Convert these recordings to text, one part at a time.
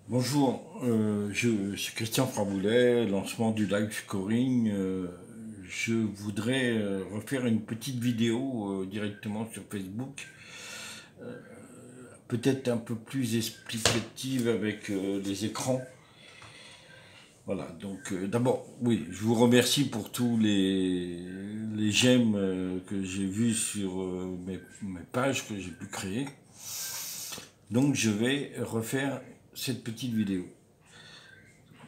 Bonjour, c'est Christian Fraboulet, lancement du live scoring. Je voudrais refaire une petite vidéo directement sur Facebook, peut-être un peu plus explicative avec les écrans. Voilà, donc d'abord, oui, je vous remercie pour tous les j'aime que j'ai vus sur mes pages que j'ai pu créer. Donc je vais refaire cette petite vidéo.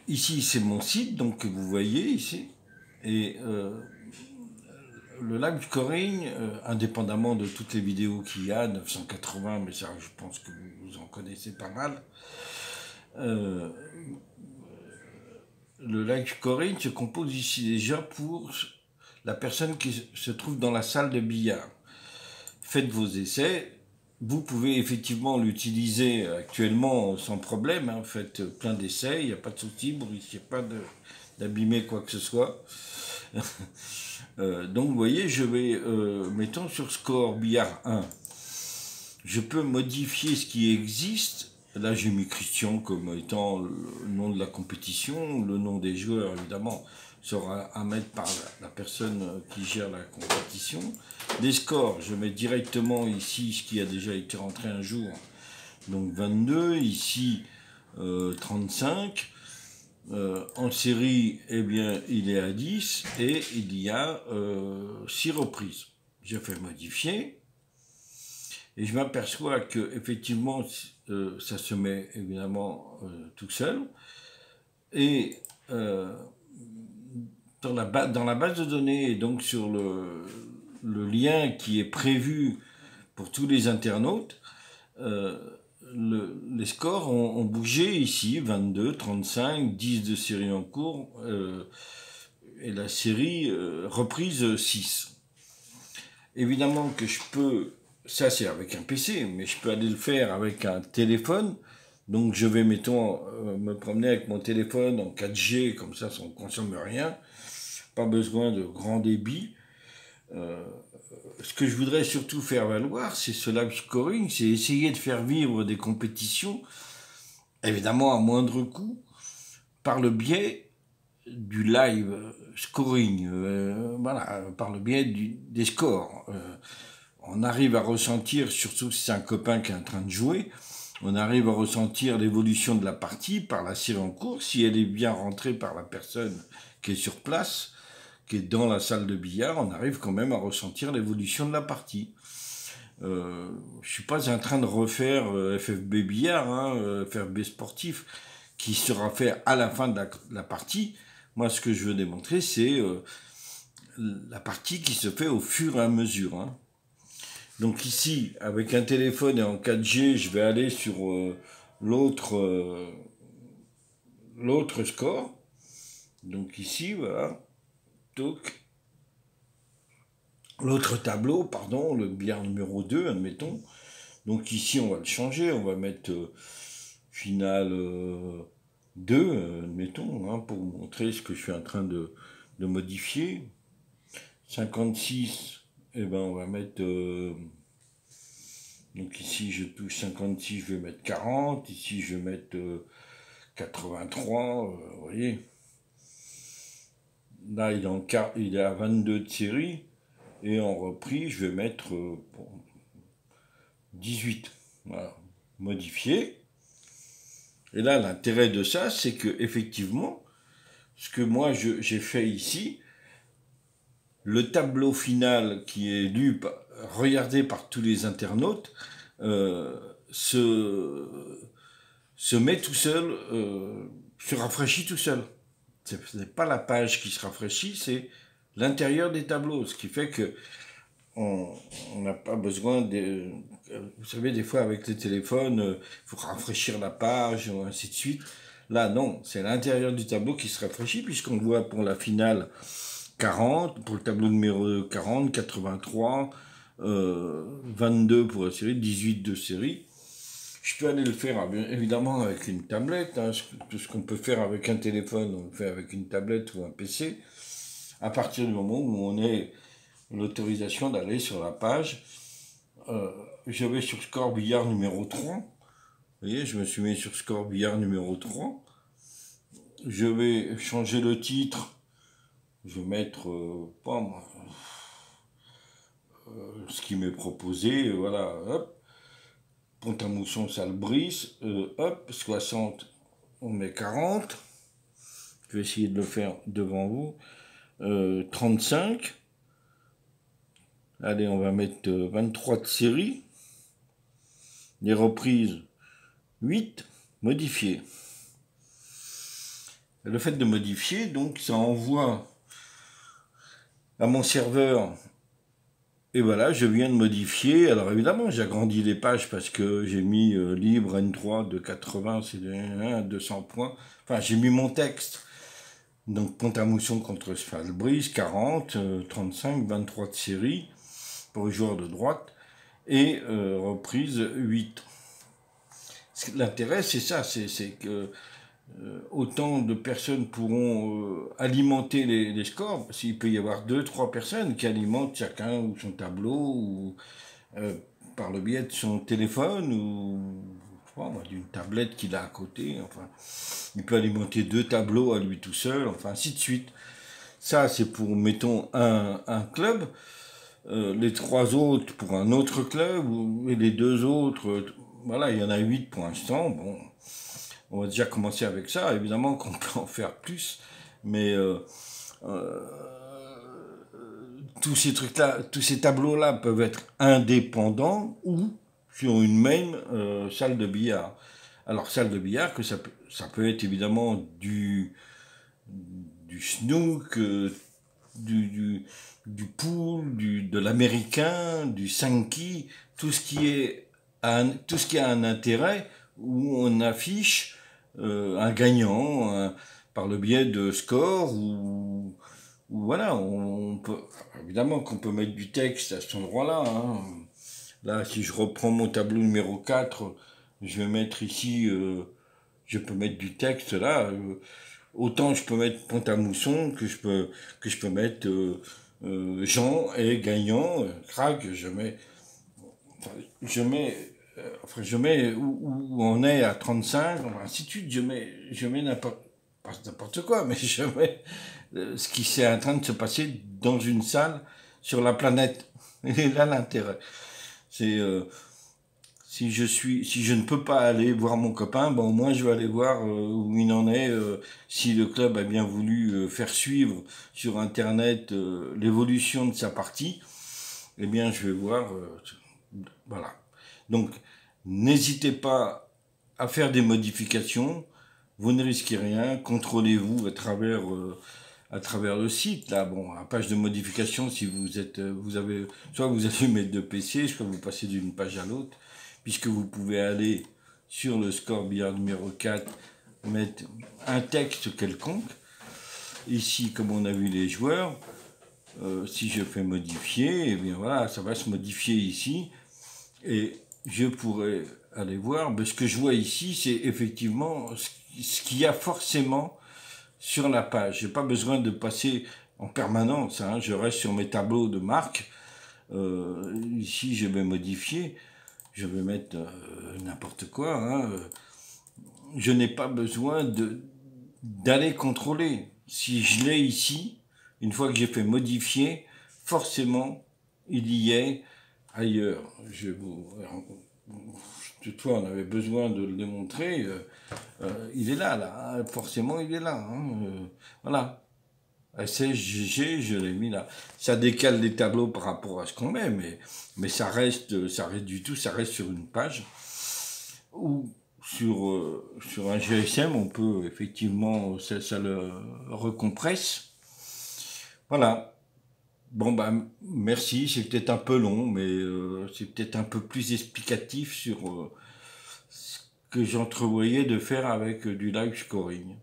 Ici, c'est mon site, donc que vous voyez ici. Et le live scoring, indépendamment de toutes les vidéos qu'il y a, 980, mais ça, je pense que vous en connaissez pas mal. euh, le live scoring se compose ici déjà pour la personne qui se trouve dans la salle de billard. Faites vos essais. Vous pouvez effectivement l'utiliser actuellement sans problème. Hein. Faites plein d'essais, il n'y a pas de souci, vous ne risquez pas d'abîmer quoi que ce soit. Donc vous voyez, je vais, mettons sur score billard 1, je peux modifier ce qui existe. Là j'ai mis Christian comme étant le nom de la compétition, le nom des joueurs évidemment sera à mettre par la personne qui gère la compétition. Les scores, je mets directement ici ce qui a déjà été rentré un jour, donc 22, ici 35. En série, eh bien, il est à 10 et il y a 6 reprises. J'ai fait modifier et je m'aperçois que effectivement ça se met évidemment tout seul. Et dans la base de données, et donc sur le lien qui est prévu pour tous les internautes, euh, les scores ont bougé ici, 22, 35, 10 de série en cours, et la série reprise 6. Évidemment que je peux, ça c'est avec un PC, mais je peux aller le faire avec un téléphone. Donc je vais, mettons, me promener avec mon téléphone en 4G, comme ça ne consomme rien. Pas besoin de grand débit. Ce que je voudrais surtout faire valoir, c'est ce live scoring, c'est essayer de faire vivre des compétitions, évidemment à moindre coût, par le biais du live scoring, voilà, par le biais des scores. On arrive à ressentir, surtout si c'est un copain qui est en train de jouer, on arrive à ressentir l'évolution de la partie par la série en cours, si elle est bien rentrée par la personne qui est sur place, qui est dans la salle de billard, on arrive quand même à ressentir l'évolution de la partie. Je suis pas en train de refaire FFB billard, hein, FFB sportif, qui sera fait à la fin de la partie. Moi, ce que je veux démontrer, c'est la partie qui se fait au fur et à mesure. Hein. Donc ici, avec un téléphone et en 4G, je vais aller sur l'autre score. Donc ici, voilà. Donc, l'autre tableau, pardon, le billard numéro 2, admettons. Donc ici, on va le changer. On va mettre finale 2, admettons, hein, pour vous montrer ce que je suis en train de modifier. 56, eh ben, on va mettre... donc ici, je touche 56, je vais mettre 40. Ici, je vais mettre 83, vous voyez. Là, il est à 22 de série. Et en repris, je vais mettre 18. Voilà. Modifier. Et là, l'intérêt de ça, c'est que effectivement, ce que moi j'ai fait ici, le tableau final qui est lu, regardé par tous les internautes, se met tout seul, se rafraîchit tout seul. Ce n'est pas la page qui se rafraîchit, c'est l'intérieur des tableaux, ce qui fait que on n'a pas besoin de... Vous savez, des fois avec les téléphones, il faut rafraîchir la page, ou ainsi de suite. Là, non, c'est l'intérieur du tableau qui se rafraîchit, puisqu'on voit pour la finale 40, pour le tableau numéro 40, 83, 22 pour la série, 18 de série. Je peux aller le faire, bien évidemment, avec une tablette. Hein, tout ce qu'on peut faire avec un téléphone, on le fait avec une tablette ou un PC. À partir du moment où on est l'autorisation d'aller sur la page, je vais sur score billard numéro 3. Vous voyez, je me suis mis sur score billard numéro 3. Je vais changer le titre. Je vais mettre, pas moi, ce qui m'est proposé, voilà, hop. Pont-à-Mousson, Salbris, hop, 60, on met 40. Je vais essayer de le faire devant vous. 35. Allez, on va mettre 23 de série. Les reprises, 8. Modifier. Le fait de modifier, donc, ça envoie à mon serveur. Et voilà, je viens de modifier. Alors évidemment, j'ai agrandi les pages parce que j'ai mis libre N3 de 80, c'est 200 points. Enfin, j'ai mis mon texte. Donc, Pont-à-Mousson contre Salbris, 40, 35, 23 de série pour les joueurs de droite. Et reprise 8. L'intérêt, c'est ça, c'est que autant de personnes pourront alimenter les scores, parce qu'il peut y avoir 2-3 personnes qui alimentent chacun ou son tableau, ou par le biais de son téléphone, ou d'une tablette qu'il a à côté. Enfin, il peut alimenter 2 tableaux à lui tout seul, enfin ainsi de suite. Ça, c'est pour, mettons, un club. Les 3 autres pour un autre club, et les 2 autres, voilà, il y en a 8 pour l'instant. Bon, on va déjà commencer avec ça. Évidemment qu'on peut en faire plus, mais tous ces trucs-là, tous ces tableaux-là peuvent être indépendants ou sur une même salle de billard. Alors, salle de billard, que ça peut être évidemment du snook, du pool, de l'américain, du sanki, tout ce qui a un intérêt où on affiche un gagnant par le biais de scores ou voilà, on peut évidemment qu'on peut mettre du texte à cet endroit-là. Hein. Là, si je reprends mon tableau numéro 4, je vais mettre ici, je peux mettre du texte là. Autant je peux mettre Pont-à-Mousson que je peux mettre Jean est gagnant, crac, je mets où on est à 35, ainsi de suite, je mets n'importe quoi, mais je mets ce qui est en train de se passer dans une salle sur la planète. Et là l'intérêt. C'est si je ne peux pas aller voir mon copain, ben au moins je vais aller voir où il en est, si le club a bien voulu faire suivre sur internet l'évolution de sa partie, eh bien je vais voir, voilà. Donc n'hésitez pas à faire des modifications, vous ne risquez rien, contrôlez-vous à travers le site. Là, bon, la page de modification, si vous avez, soit vous allumez de PC, soit vous passez d'une page à l'autre, puisque vous pouvez aller sur le score billard numéro 4, mettre un texte quelconque. Ici, comme on a vu les joueurs, si je fais modifier, eh bien voilà, ça va se modifier ici. Et je pourrais aller voir, mais ce que je vois ici, c'est effectivement ce qu'il y a forcément sur la page. Je n'ai pas besoin de passer en permanence, hein. Je reste sur mes tableaux de marque. Ici, je vais modifier. Je vais mettre n'importe quoi. Hein. Je n'ai pas besoin d'aller contrôler. Si je l'ai ici, une fois que j'ai fait modifier, forcément, il y est ailleurs. Toutefois, on avait besoin de le démontrer. Il est là. Hein. Forcément, il est là. Hein. Voilà. SSGG, je l'ai mis là. Ça décale les tableaux par rapport à ce qu'on met, mais ça reste du tout, ça reste sur une page. Ou sur un GSM, on peut effectivement, ça le recompresse. Voilà. Bon, ben, merci, c'est peut-être un peu long, mais c'est peut-être un peu plus explicatif sur ce que j'entrevoyais de faire avec du live scoring.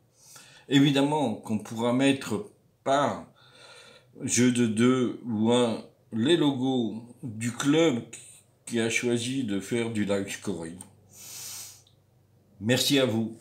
Évidemment qu'on pourra mettre par jeu de 2 ou 1 les logos du club qui a choisi de faire du live scoring. Merci à vous.